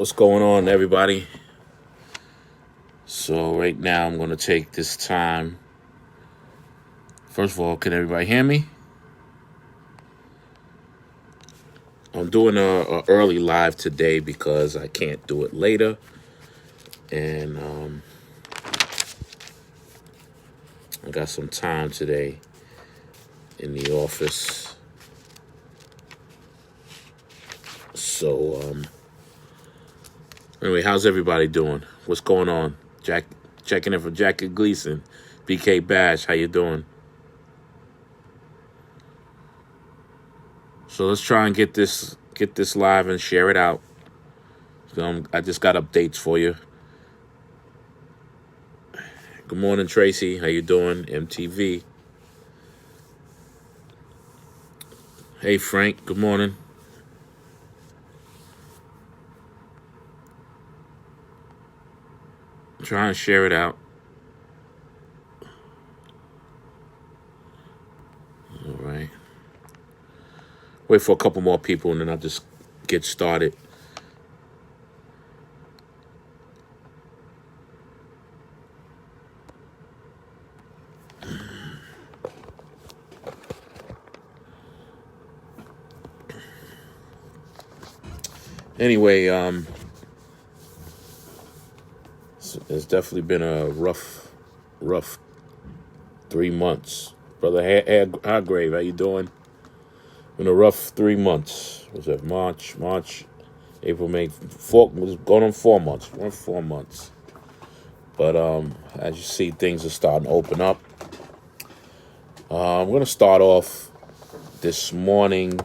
What's going on, everybody? So right now I'm going to take this time. First of all, can everybody hear me? I'm doing a early live today because I can't do it later. And I got some time today in the office. So anyway, how's everybody doing? What's going on? Checking in for Jackie Gleason. BK Bash, how you doing? So let's try and get this live and share it out. I just got updates for you. Good morning, Tracy. How you doing? MTV. Hey, Frank. Good morning. Try and share it out. All right. Wait for a couple more people and then I'll just get started. Anyway, it's definitely been a rough 3 months. Brother Hargrave, how you doing? Been a rough 3 months. Was that March, April, May? Was going on 4 months. We're 4 months. But as you see, things are starting to open up. I'm going to start off this morning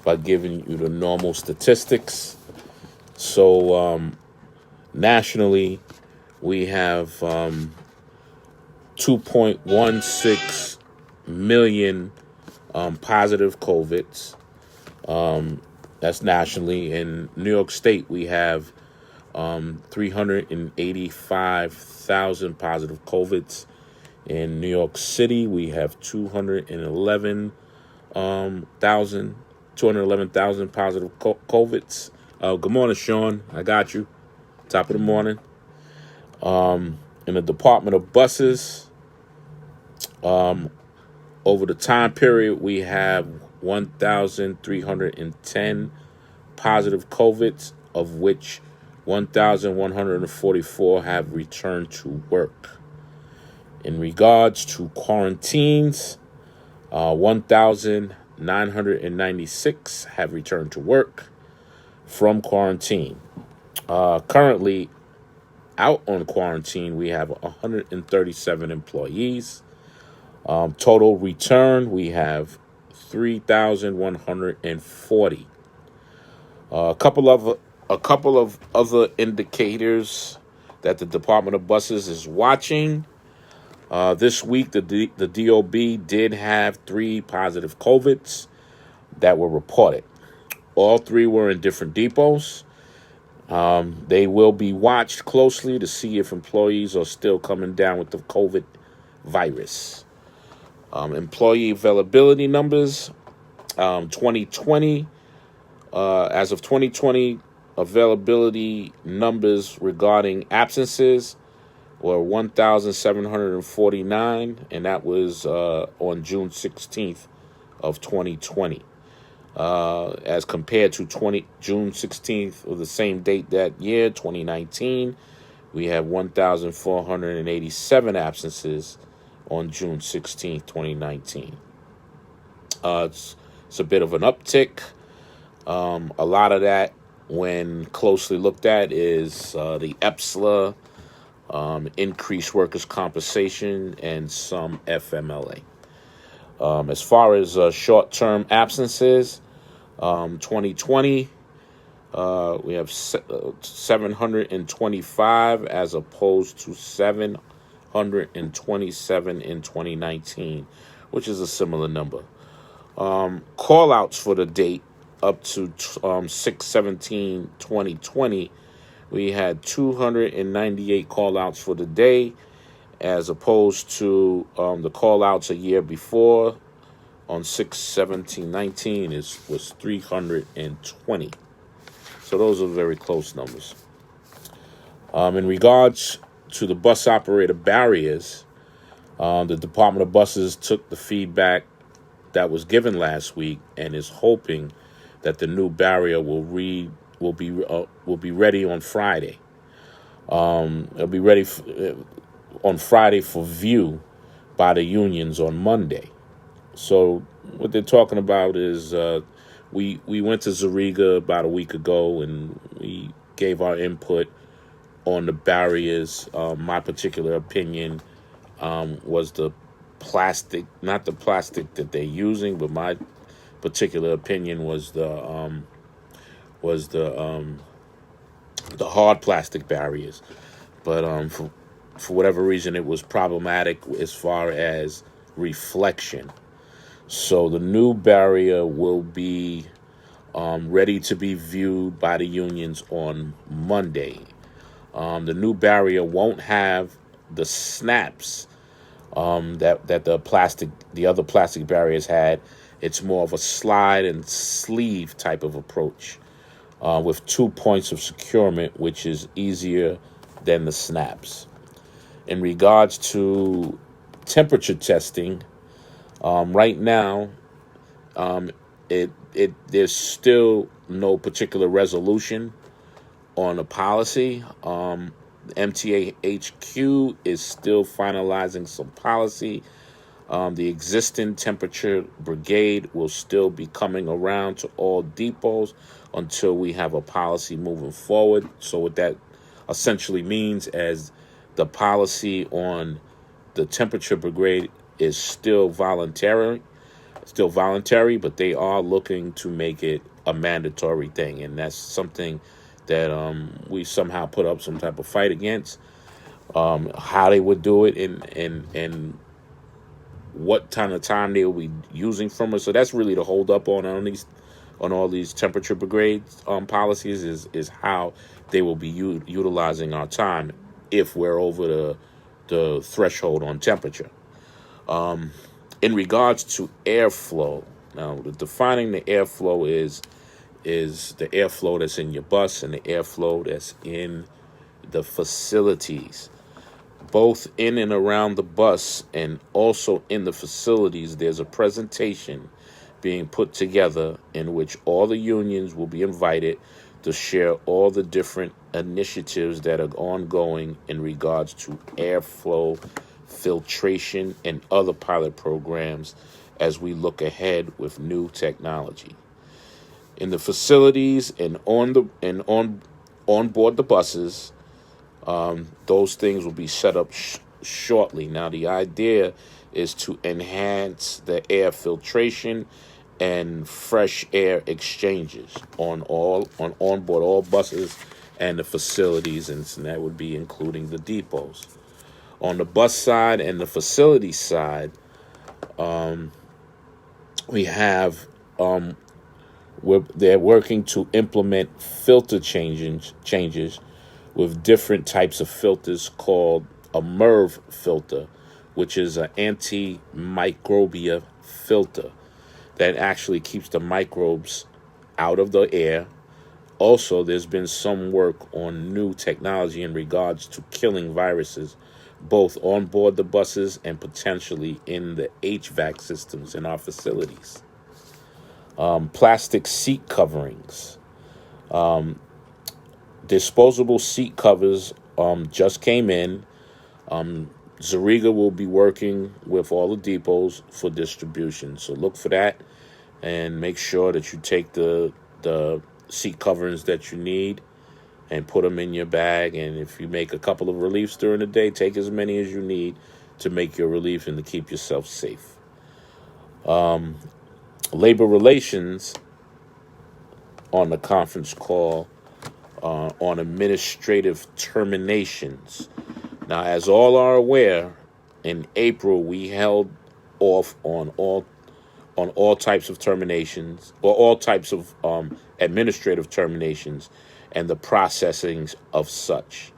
by giving you the normal statistics. So nationally, we have 2.16 million positive COVIDs. That's nationally. In New York State, we have 385,000 positive COVIDs. In New York City, we have 211,000 positive COVIDs. Good morning, Sean. I got you. Top of the morning. In the Department of Buses, over the time period, we have 1,310 positive COVIDs, of which 1,144 have returned to work. In regards to quarantines, 1,996 have returned to work from quarantine. Currently out on quarantine, we have 137 employees. Total return, we have 3,140. A couple of other indicators that the Department of Buses is watching. This week, the DOB did have 3 positive COVIDs that were reported. All 3 were in different depots. They will be watched closely to see if employees are still coming down with the COVID virus. Employee availability numbers, 2020. As of 2020, availability numbers regarding absences were 1,749, and that was on June 16th of 2020. As compared to June 16th of the same date that year, 2019, we have 1,487 absences on June 16th, 2019. It's a bit of an uptick. A lot of that, when closely looked at, is the EPSLA, increased workers' compensation, and some FMLA. As far as short-term absences, 2020, we have 725 as opposed to 727 in 2019, which is a similar number. Call-outs for the date up to 6/17/2020, we had 298 call-outs for the day, as opposed to the call-outs a year before on 6/17/19 was 320. So those are very close numbers. In regards to the bus operator barriers, the Department of Buses took the feedback that was given last week and is hoping that the new barrier will be ready on Friday. It'll be ready on Friday for view by the unions on Monday. So what they're talking about is we went to Zariga about a week ago and we gave our input on the barriers. My particular opinion was the plastic, not the plastic that they're using, but my particular opinion was the hard plastic barriers. But for whatever reason, it was problematic as far as reflection. So the new barrier will be ready to be viewed by the unions on Monday. The new barrier won't have the snaps that the other plastic barriers had. It's more of a slide and sleeve type of approach with 2 points of securement, which is easier than the snaps. In regards to temperature testing, right now, there's still no particular resolution on a policy. MTA HQ is still finalizing some policy. The existing temperature brigade will still be coming around to all depots until we have a policy moving forward. So what that essentially means is the policy on the temperature brigade is still voluntary, but they are looking to make it a mandatory thing, and that's something that we somehow put up some type of fight against. How they would do it and what kind of time they will be using from us. So that's really the hold up on all these temperature brigade policies is how they will be utilizing our time if we're over the threshold on temperature. In regards to airflow, now defining the airflow is the airflow that's in your bus and the airflow that's in the facilities. Both in and around the bus and also in the facilities, there's a presentation being put together in which all the unions will be invited to share all the different initiatives that are ongoing in regards to airflow, filtration, and other pilot programs as we look ahead with new technology. In the facilities and on board the buses, those things will be set up shortly. Now, the idea is to enhance the air filtration and fresh air exchanges on board all buses and the facilities, and that would be including the depots. On the bus side and the facility side, we have they're working to implement filter changes with different types of filters called a MERV filter, which is an antimicrobial filter that actually keeps the microbes out of the air. Also, there's been some work on new technology in regards to killing viruses, both on board the buses and potentially in the HVAC systems in our facilities. Plastic seat coverings. Disposable seat covers just came in. Zariga will be working with all the depots for distribution. So look for that and make sure that you take the seat coverings that you need and put them in your bag. And if you make a couple of reliefs during the day, take as many as you need to make your relief and to keep yourself safe. Labor Relations on the conference call on administrative terminations. Now, as all are aware, in April we held off on all types of terminations or all types of administrative terminations and the processing of such.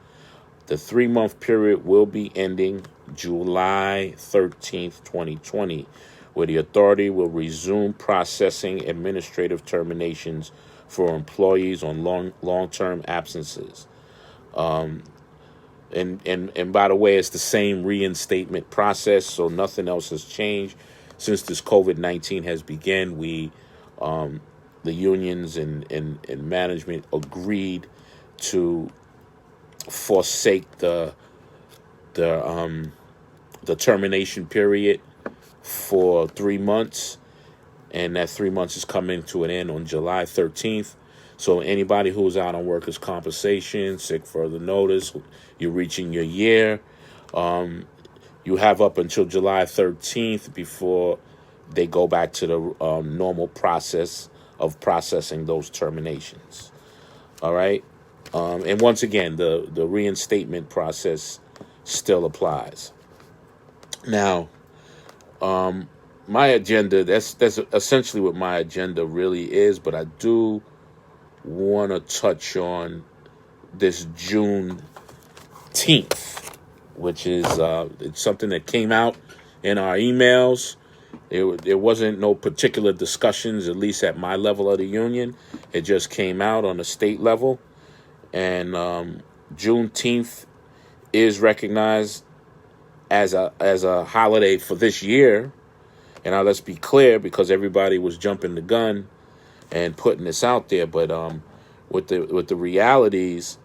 The 3-month period will be ending July 13th, 2020, where the authority will resume processing administrative terminations for employees on long-term absences. And by the way, it's the same reinstatement process, so nothing else has changed since this COVID-19 has begun. The unions and management agreed to forsake the termination period for 3 months, and that 3 months is coming to an end on July 13th. So anybody who's out on workers' compensation, sick further notice, you're reaching your year, you have up until July 13th before they go back to the normal process of processing those terminations. All right? And once again, the reinstatement process still applies. Now, my agenda, that's essentially what my agenda really is, but I do want to touch on this Juneteenth, which is it's something that came out in our emails. There wasn't no particular discussions, at least at my level of the union. It just came out on the state level. And Juneteenth is recognized as a holiday for this year. And now let's be clear, because everybody was jumping the gun and putting this out there. But with the realities,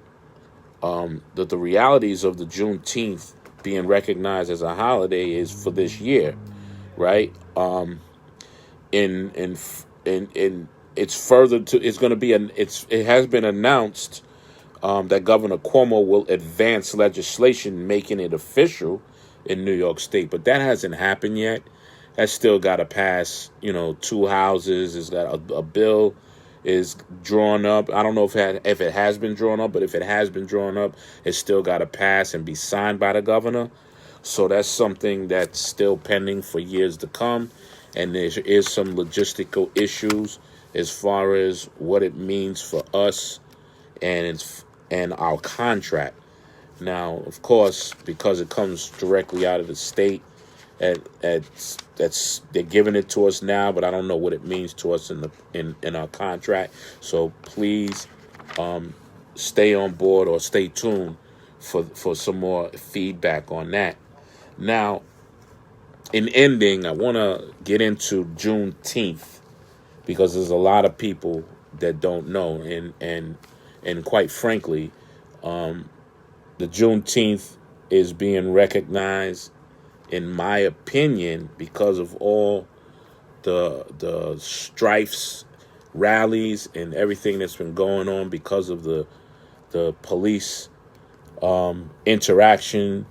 the realities of the Juneteenth being recognized as a holiday is for this year, right? In it's further to, it's going to be it has been announced that Governor Cuomo will advance legislation making it official in New York State, but that hasn't happened yet. That's still got to pass, two houses. It's got a bill is drawn up. I don't know if it has been drawn up, but if it has been drawn up, it's still got to pass and be signed by the governor. So that's something that's still pending for years to come. And there is some logistical issues as far as what it means for us and our contract. Now, of course, because it comes directly out of the state, that's they're giving it to us now, but I don't know what it means to us in our contract. So please stay on board or stay tuned for some more feedback on that. Now, in ending, I want to get into Juneteenth because there's a lot of people that don't know, and quite frankly, the Juneteenth is being recognized, in my opinion, because of all the strifes, rallies, and everything that's been going on because of the police interaction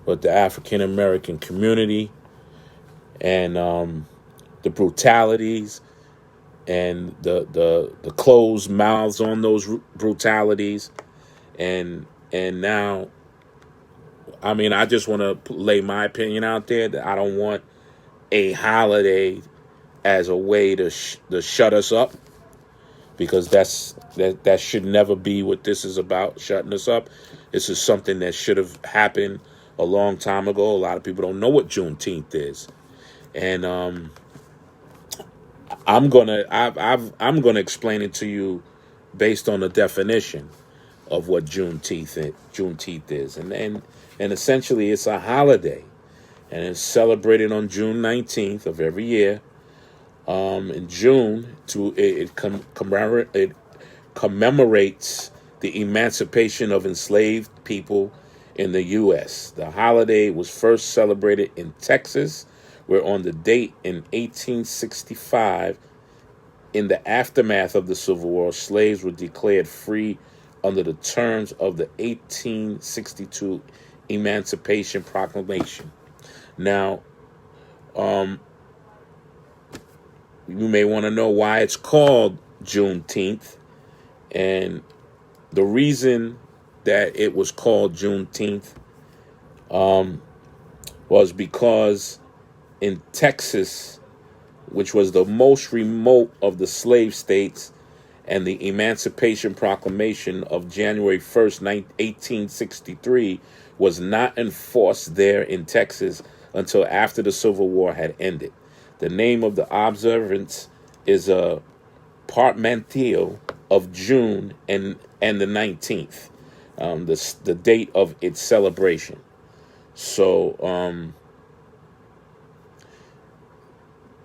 with the African American community, and the brutalities and the closed mouths on those brutalities, and now, I mean, I just want to lay my opinion out there that I don't want a holiday as a way to shut us up, because that should never be what this is about, shutting us up. This is something that should have happened a long time ago. A lot of people don't know what Juneteenth is, and I'm gonna explain it to you based on the definition of what Juneteenth is, and essentially it's a holiday, and it's celebrated on June 19th of every year. In June, it commemorates the emancipation of enslaved people in the U.S. The holiday was first celebrated in Texas, where on the date in 1865, in the aftermath of the Civil War, slaves were declared free under the terms of the 1862 Emancipation Proclamation. Now, you may want to know why it's called Juneteenth, and the reason that it was called Juneteenth was because in Texas, which was the most remote of the slave states, and the Emancipation Proclamation of January 1st, 1863 was not enforced there in Texas until after the Civil War had ended. The name of the observance is a portmanteau of June and the 19th, the date of its celebration. So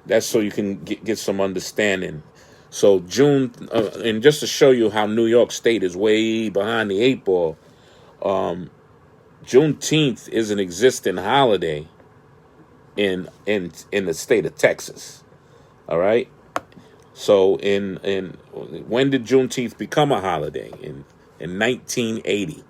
that's so you can get some understanding. So June, and just to show you how New York State is way behind the eight ball, Juneteenth is an existing holiday in the state of Texas. All right. So in when did Juneteenth become a holiday? In 1980.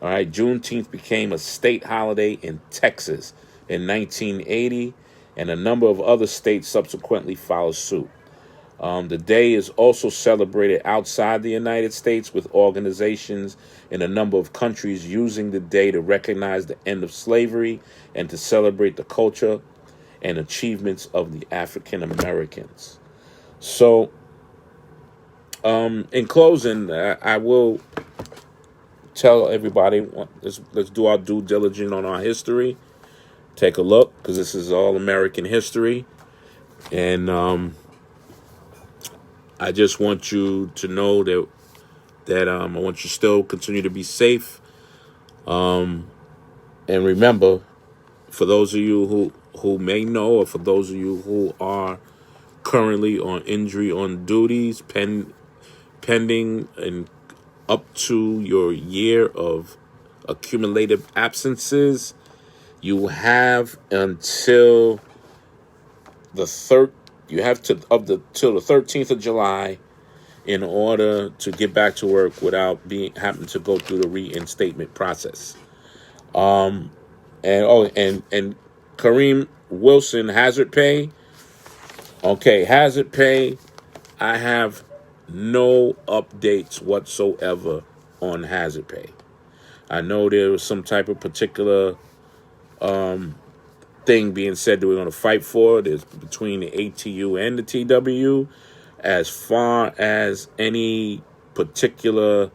All right, Juneteenth became a state holiday in Texas in 1980, and a number of other states subsequently followed suit. The day is also celebrated outside the United States, with organizations in a number of countries using the day to recognize the end of slavery and to celebrate the culture and achievements of the African Americans. So, in closing, I will tell everybody, let's do our due diligence on our history. Take a look, because this is all American history. And I just want you to know that I want you to still continue to be safe. And remember, for those of you who may know, or for those of you who are currently on injury on duties, pending and up to your year of accumulated absences, you have until till the 13th of July in order to get back to work without having to go through the reinstatement process. And Kareem Wilson hazard pay. Okay, hazard pay. I have no updates whatsoever on hazard pay. I know there was some type of particular thing being said that we're going to fight for. There's between the ATU and the TWU. As far as any particular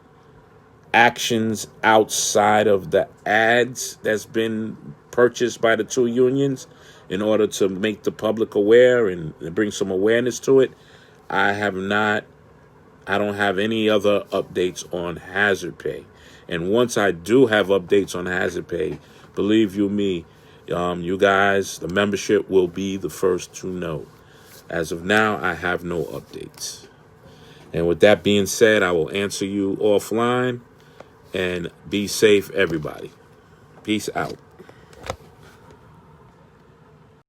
actions outside of the ads that's been purchased by the two unions in order to make the public aware and bring some awareness to it, I don't have any other updates on hazard pay. And once I do have updates on hazard pay, believe you me, you guys, the membership will be the first to know. As of now, I have no updates. And with that being said, I will answer you offline. And be safe, everybody. Peace out.